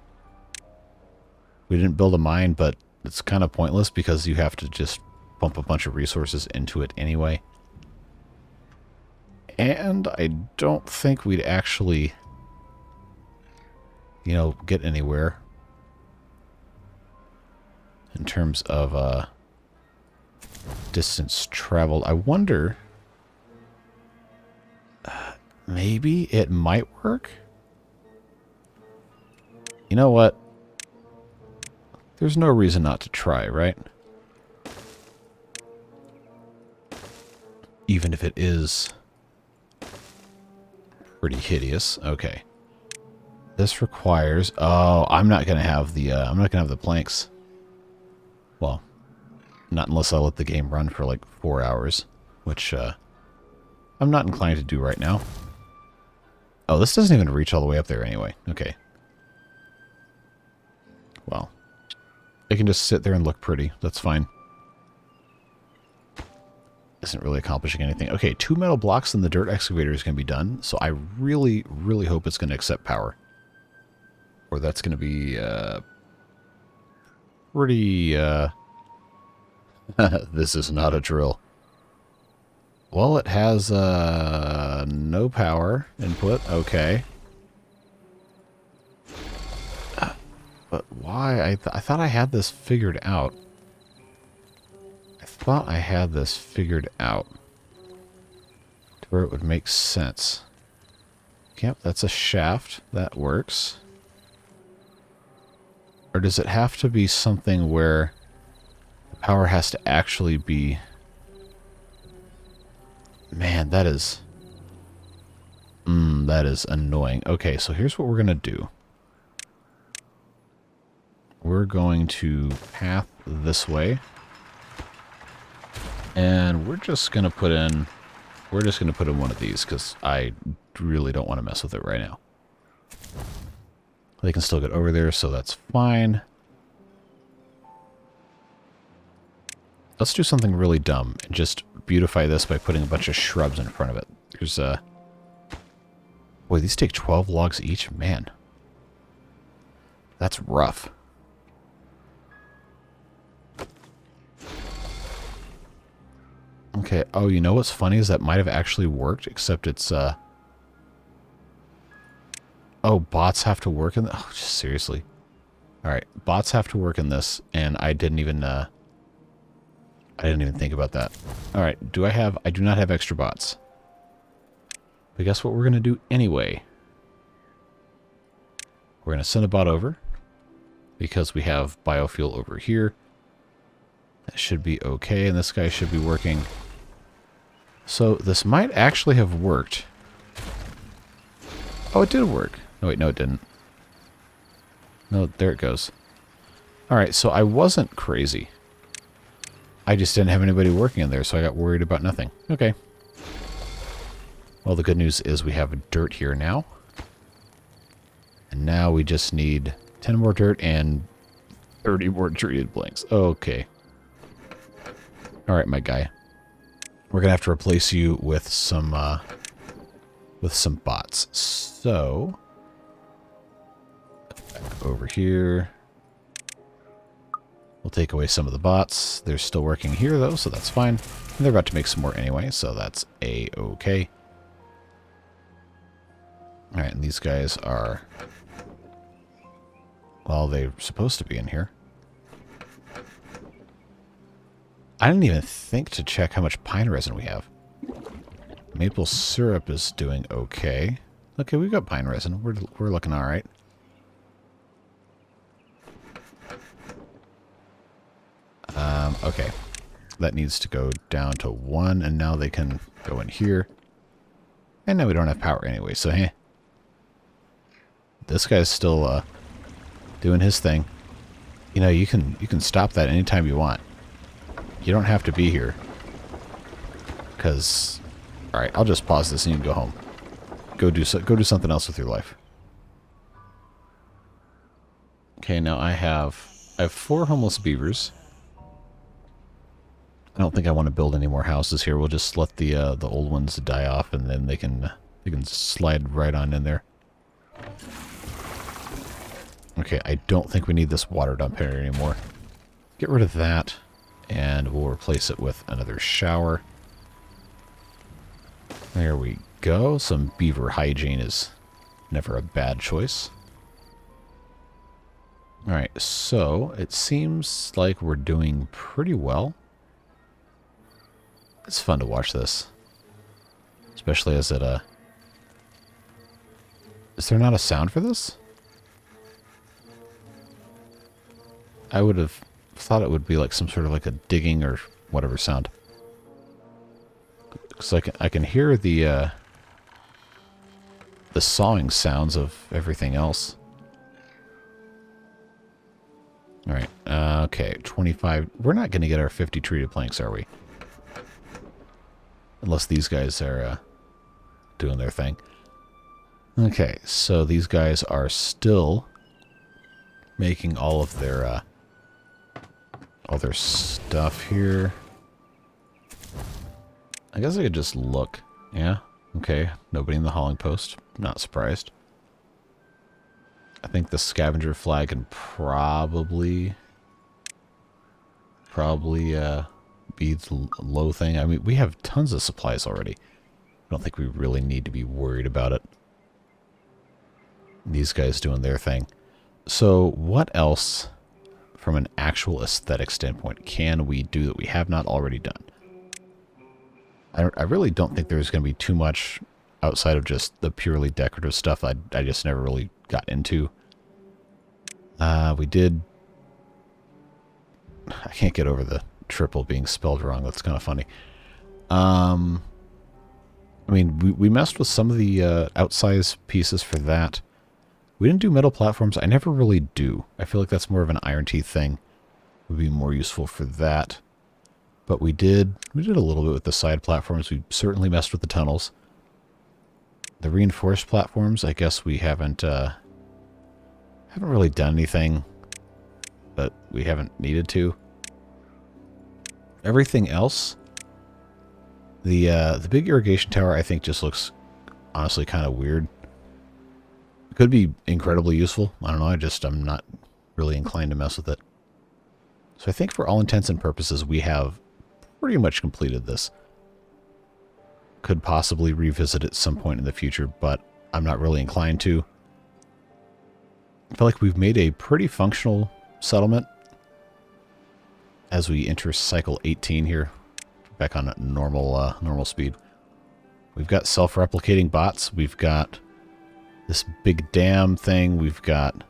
We didn't build a mine, but it's kind of pointless because you have to just pump a bunch of resources into it anyway. And I don't think we'd actually, you know, get anywhere in terms of distance traveled. I wonder, maybe it might work? You know what? There's no reason not to try, right? Even if it is pretty hideous. Okay. This requires... Oh, I'm not gonna have the planks. Well, not unless I let the game run for like 4 hours, which I'm not inclined to do right now. Oh, this doesn't even reach all the way up there anyway. Okay. Well, it can just sit there and look pretty. That's fine. Isn't really accomplishing anything. Okay, 2 metal blocks and the dirt excavator is going to be done. So I really, really hope it's going to accept power. Or that's going to be pretty... This is not a drill. Well, it has no power input. Okay. But why? I thought I had this figured out. Thought I had this figured out to where it would make sense. Yep, that's a shaft. That works. Or does it have to be something where the power has to actually be... Man, that is... that is annoying. Okay, so here's what we're going to do. We're going to path this way. And we're just going to put in one of these because I really don't want to mess with it right now. They can still get over there, so that's fine. Let's do something really dumb and just beautify this by putting a bunch of shrubs in front of it. There's boy, these take 12 logs each? Man. That's rough. Okay, oh, you know what's funny is that might have actually worked, except it's, Oh, bots have to work in the... Oh, just seriously. Alright, bots have to work in this, and I didn't even think about that. Alright, I do not have extra bots. But guess what we're going to do anyway? We're going to send a bot over, because we have biofuel over here. That should be okay, and this guy should be working... So, this might actually have worked. Oh, it did work. No, wait, no, it didn't. No, there it goes. Alright, so I wasn't crazy. I just didn't have anybody working in there, so I got worried about nothing. Okay. Well, the good news is we have dirt here now. And now we just need 10 more dirt and 30 more treated blanks. Okay. Alright, my guy. We're going to have to replace you with some bots. So, back over here. We'll take away some of the bots. They're still working here, though, so that's fine. And they're about to make some more anyway, so that's A-okay. Alright, and these guys are... Well, they're supposed to be in here. I didn't even think to check how much pine resin we have. Maple syrup is doing okay. Okay, we've got pine resin. We're looking all right. Okay. That needs to go down to 1, and now they can go in here. And now we don't have power anyway, so hey. This guy's still doing his thing. You know, you can stop that anytime you want. You don't have to be here. Because, alright, I'll just pause this and you can go home. Go do something else with your life. Okay, now I have 4 homeless beavers. I don't think I want to build any more houses here. We'll just let the old ones die off, and then they can You can slide right on in there. Okay, I don't think we need this water dump area anymore. Get rid of that, and we'll replace it with another shower. There we go. Some beaver hygiene is never a bad choice. Alright, so it seems like we're doing pretty well. It's fun to watch this. Especially as it, Is there not a sound for this? I would have thought it would be like some sort of like a digging or whatever sound. Because I can hear the sawing sounds of everything else. Alright, okay, 25. We're not going to get our 50 treated planks, are we? Unless these guys are doing their thing. Okay, so these guys are still making all their stuff here. I guess I could just look. Yeah, okay, nobody in the hauling post. Not surprised. I think the scavenger flag can probably be the low thing. I mean, we have tons of supplies already. I don't think we really need to be worried about it. These guys doing their thing. So what else, from an actual aesthetic standpoint, can we do that we have not already done? I really don't think there's going to be too much outside of just the purely decorative stuff I just never really got into. We did... I can't get over the triple being spelled wrong. That's kind of funny. I mean, we messed with some of the outsize pieces for that. We didn't do metal platforms. I never really do. I feel like that's more of an Iron Teeth thing. Would be more useful for that. But we did a little bit with the side platforms. We certainly messed with the tunnels. The reinforced platforms, I guess we haven't really done anything, but we haven't needed to. Everything else, the big irrigation tower, I think just looks honestly kind of weird. It could be incredibly useful. I don't know. I'm not really inclined to mess with it. So I think for all intents and purposes, we have pretty much completed this. Could possibly revisit it at some point in the future, but I'm not really inclined to. I feel like we've made a pretty functional settlement as we enter cycle 18 here, back on normal speed. We've got self-replicating bots. We've got this big dam thing. We've got...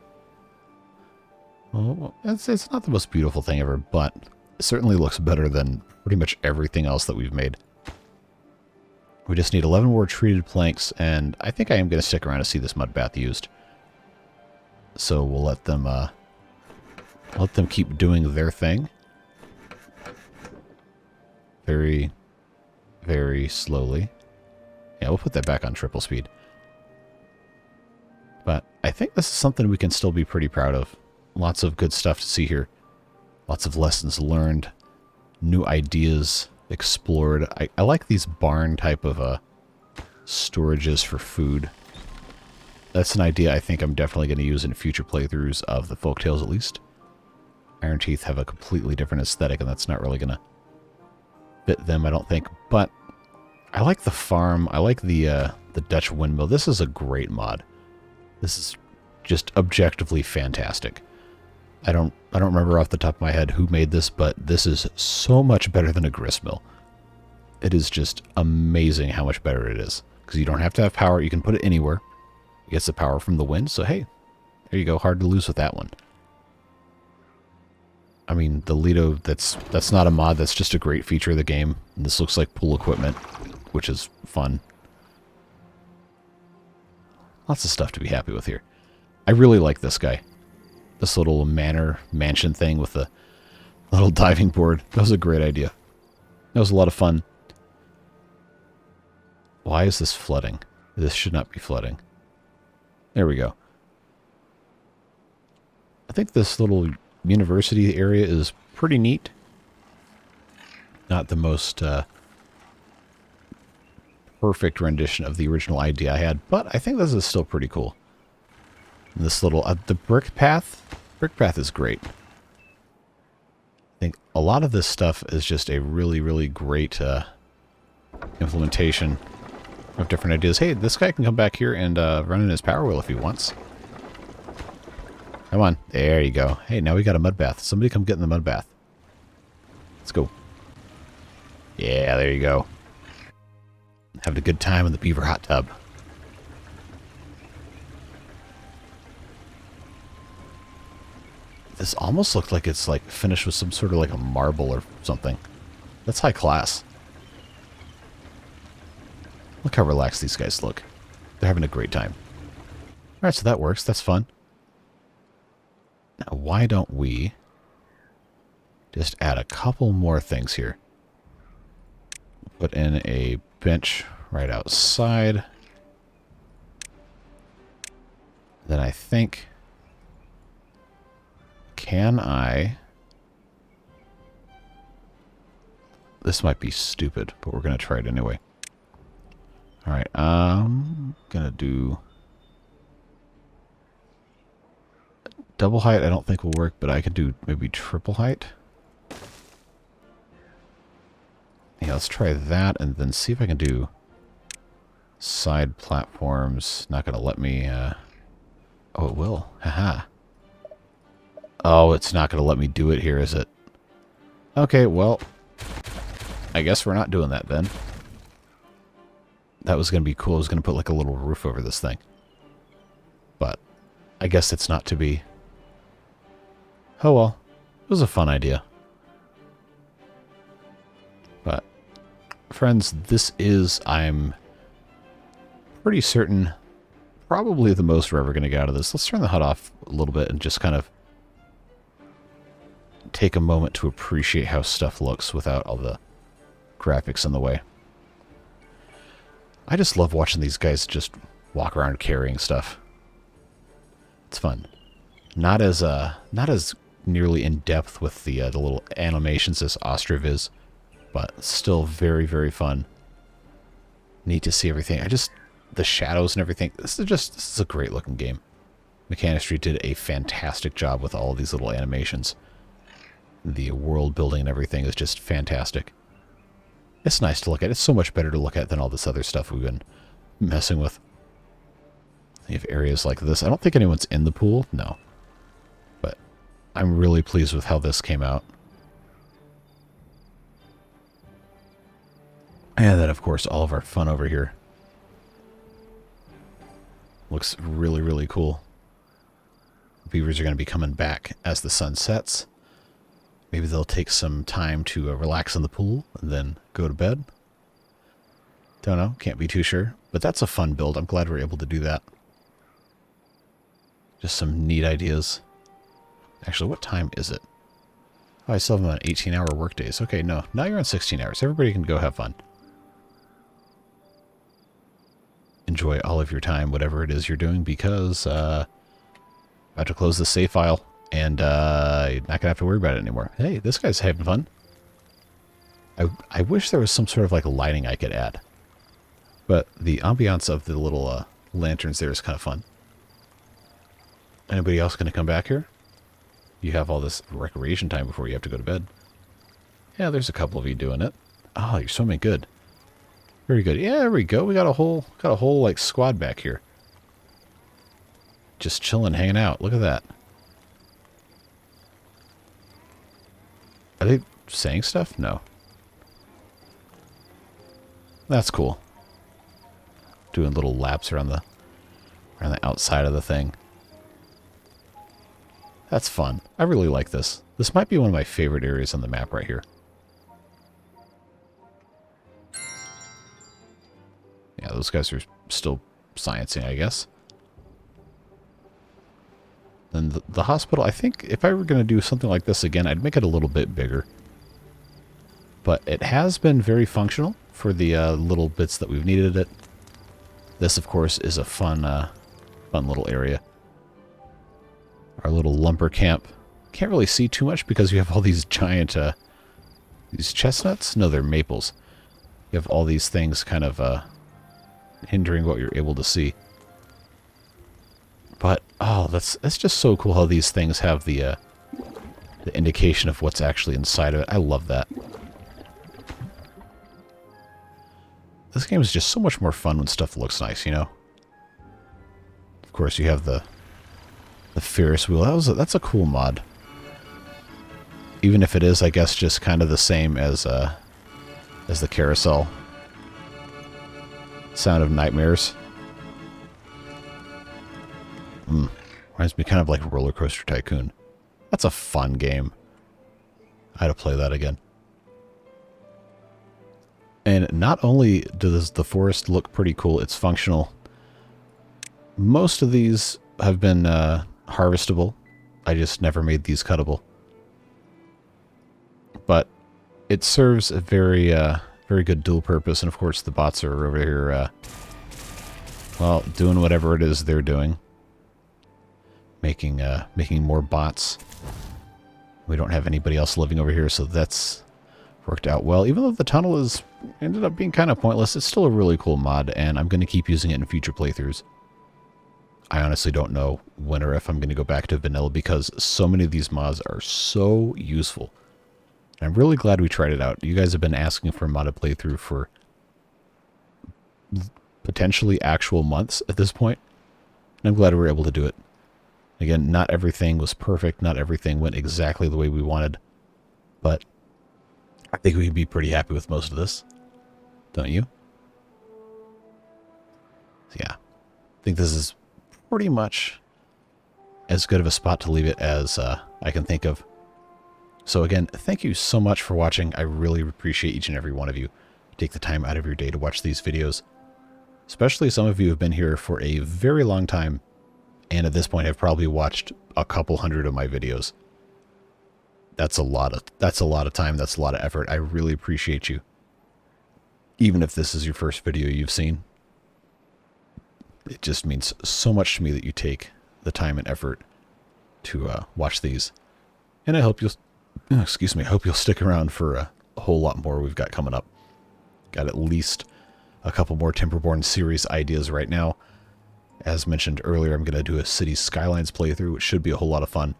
Well, it's not the most beautiful thing ever, but it certainly looks better than pretty much everything else that we've made. We just need 11 more treated planks, and I think I am going to stick around to see this mud bath used. So we'll let them keep doing their thing. Very, very slowly. Yeah, we'll put that back on triple speed. But I think this is something we can still be pretty proud of. Lots of good stuff to see here. Lots of lessons learned. New ideas explored. I like these barn type of storages for food. That's an idea I think I'm definitely going to use in future playthroughs of the Folktales at least. Iron Teeth have a completely different aesthetic, and that's not really going to fit them, I don't think. But I like the farm. I like the Dutch windmill. This is a great mod. This is just objectively fantastic. I don't remember off the top of my head who made this, but this is so much better than a gristmill. It is just amazing how much better it is. Because you don't have to have power. You can put it anywhere. It gets the power from the wind. So, hey, there you go. Hard to lose with that one. I mean, the Lido, that's not a mod. That's just a great feature of the game. And this looks like pool equipment, which is fun. Lots of stuff to be happy with here. I really like this guy. This little mansion thing with the little diving board. That was a great idea. That was a lot of fun. Why is this flooding? This should not be flooding. There we go. I think this little university area is pretty neat. Not the most perfect rendition of the original idea I had, but I think this is still pretty cool. This little, the brick path is great. I think a lot of this stuff is just a really, really great implementation of different ideas. Hey, this guy can come back here and run in his power wheel if he wants. Come on. There you go. Hey, now we got a mud bath. Somebody come get in the mud bath. Let's go. Yeah, there you go. Having a good time in the beaver hot tub. This almost looked like it's like finished with some sort of like a marble or something. That's high class. Look how relaxed these guys look. They're having a great time. Alright, so that works. That's fun. Now, why don't we just add a couple more things here? Put in a bench right outside. Then I think... Can I... This might be stupid, but we're going to try it anyway. Alright, I'm going to do... Double height I don't think will work, but I could do maybe triple height. Yeah, let's try that and then see if I can do side platforms. Not going to let me... Oh, it will. Haha. Oh, it's not going to let me do it here, is it? Okay, well, I guess we're not doing that then. That was going to be cool. I was going to put like a little roof over this thing. But I guess it's not to be. Oh well, it was a fun idea. But, friends, this is, I'm pretty certain, probably the most we're ever going to get out of this. Let's turn the HUD off a little bit and just kind of take a moment to appreciate how stuff looks without all the graphics in the way. I just love watching these guys just walk around carrying stuff. It's fun. Not as nearly in depth with the little animations as Ostriv is, but still very, very fun. Neat to see everything. The shadows and everything. This is a great looking game. Mechanistry did a fantastic job with all of these little animations. The world building and everything is just fantastic. It's nice to look at. It's so much better to look at than all this other stuff we've been messing with. You have areas like this. I don't think anyone's in the pool. No. But I'm really pleased with how this came out. And then, of course, all of our fun over here. Looks really, really cool. Beavers are going to be coming back as the sun sets. Maybe they'll take some time to relax in the pool and then go to bed. Don't know. Can't be too sure. But that's a fun build. I'm glad we're able to do that. Just some neat ideas. Actually, what time is it? Oh, I still have them on 18-hour work days. Okay, no. Now you're on 16 hours. Everybody can go have fun. Enjoy all of your time, whatever it is you're doing, because about to close the save file. And you're not going to have to worry about it anymore. Hey, this guy's having fun. I wish there was some sort of like lighting I could add. But the ambiance of the little lanterns there is kind of fun. Anybody else going to come back here? You have all this recreation time before you have to go to bed. Yeah, there's a couple of you doing it. Oh, you're swimming good. Very good. Yeah, there we go. We got a whole like squad back here. Just chilling, hanging out. Look at that. Are they saying stuff? No. That's cool. Doing little laps around the outside of the thing. That's fun. I really like this. This might be one of my favorite areas on the map right here. Yeah, those guys are still sciencing, I guess. Then the hospital, I think if I were going to do something like this again, I'd make it a little bit bigger. But it has been very functional for the little bits that we've needed it. This, of course, is a fun little area. Our little lumber camp. Can't really see too much because you have all these giant, these chestnuts? No, they're maples. You have all these things kind of hindering what you're able to see. But, oh, that's just so cool how these things have the indication of what's actually inside of it. I love that. This game is just so much more fun when stuff looks nice, you know? Of course, you have the Ferris Wheel. That's a cool mod. Even if it is, I guess, just kind of the same as the carousel. Sound of Nightmares. Reminds me kind of like Roller Coaster Tycoon. That's a fun game. I had to play that again. And not only does the forest look pretty cool, it's functional. Most of these have been harvestable. I just never made these cuttable. But it serves a very good dual purpose. And of course the bots are over here, well, doing whatever it is they're doing. Making more bots. We don't have anybody else living over here, so that's worked out well. Even though the tunnel is ended up being kind of pointless, it's still a really cool mod, and I'm going to keep using it in future playthroughs. I honestly don't know when or if I'm going to go back to vanilla, because so many of these mods are so useful. And I'm really glad we tried it out. You guys have been asking for a modded playthrough for potentially actual months at this point, and I'm glad we were able to do it. Again, not everything was perfect, not everything went exactly the way we wanted, but I think we'd be pretty happy with most of this. Don't you? Yeah. I think this is pretty much as good of a spot to leave it as I can think of. So again, thank you so much for watching. I really appreciate each and every one of you. Take the time out of your day to watch these videos. Especially some of you have been here for a very long time, and at this point have probably watched a couple hundred of my videos. That's a lot of time, that's a lot of effort. I really appreciate you. Even if this is your first video you've seen. It just means so much to me that you take the time and effort to watch these. And I hope you'll I hope you'll stick around for a whole lot more we've got coming up. Got at least a couple more Timberborn series ideas right now. As mentioned earlier, I'm going to do a City Skylines playthrough, which should be a whole lot of fun.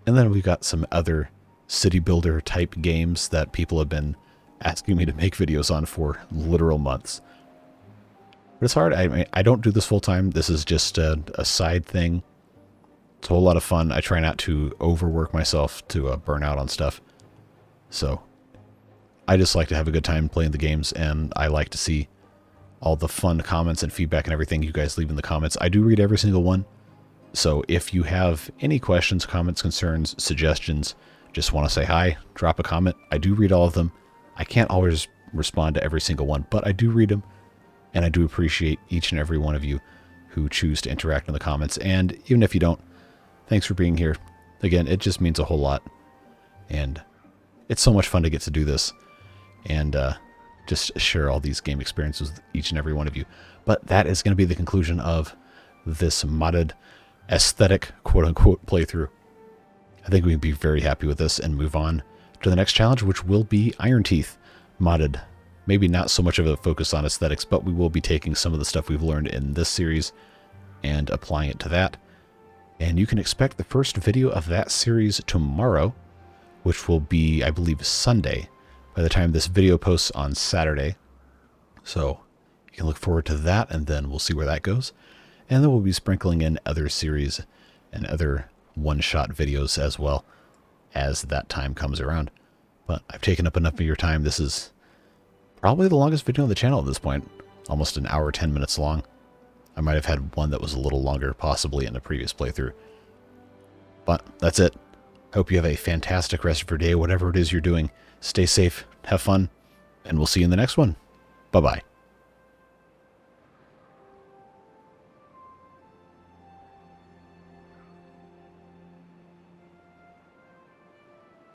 And then we've got some other city builder type games that people have been asking me to make videos on for literal months. But it's hard. I don't do this full time. This is just a side thing. It's a whole lot of fun. I try not to overwork myself to burn out on stuff. So I just like to have a good time playing the games, and I like to see all the fun comments and feedback and everything you guys leave in the comments. I do read every single one. So if you have any questions, comments, concerns, suggestions, just want to say hi, drop a comment. I do read all of them. I can't always respond to every single one, but I do read them. And I do appreciate each and every one of you who choose to interact in the comments. And even if you don't, thanks for being here. Again, it just means a whole lot. And it's so much fun to get to do this. And just share all these game experiences with each and every one of you. But that is going to be the conclusion of this modded aesthetic quote-unquote playthrough. I think we can be very happy with this and move on to the next challenge, which will be Iron Teeth modded. Maybe not so much of a focus on aesthetics, but we will be taking some of the stuff we've learned in this series and applying it to that. And you can expect the first video of that series tomorrow, which will be, I believe, Sunday, by the time this video posts on Saturday. So you can look forward to that, and then we'll see where that goes. And then we'll be sprinkling in other series and other one-shot videos as well as that time comes around. But I've taken up enough of your time. This is probably the longest video on the channel at this point. Almost an hour, 10 minutes long. I might have had one that was a little longer, possibly in a previous playthrough. But that's it. Hope you have a fantastic rest of your day, whatever it is you're doing. Stay safe, have fun, and we'll see you in the next one. Bye-bye.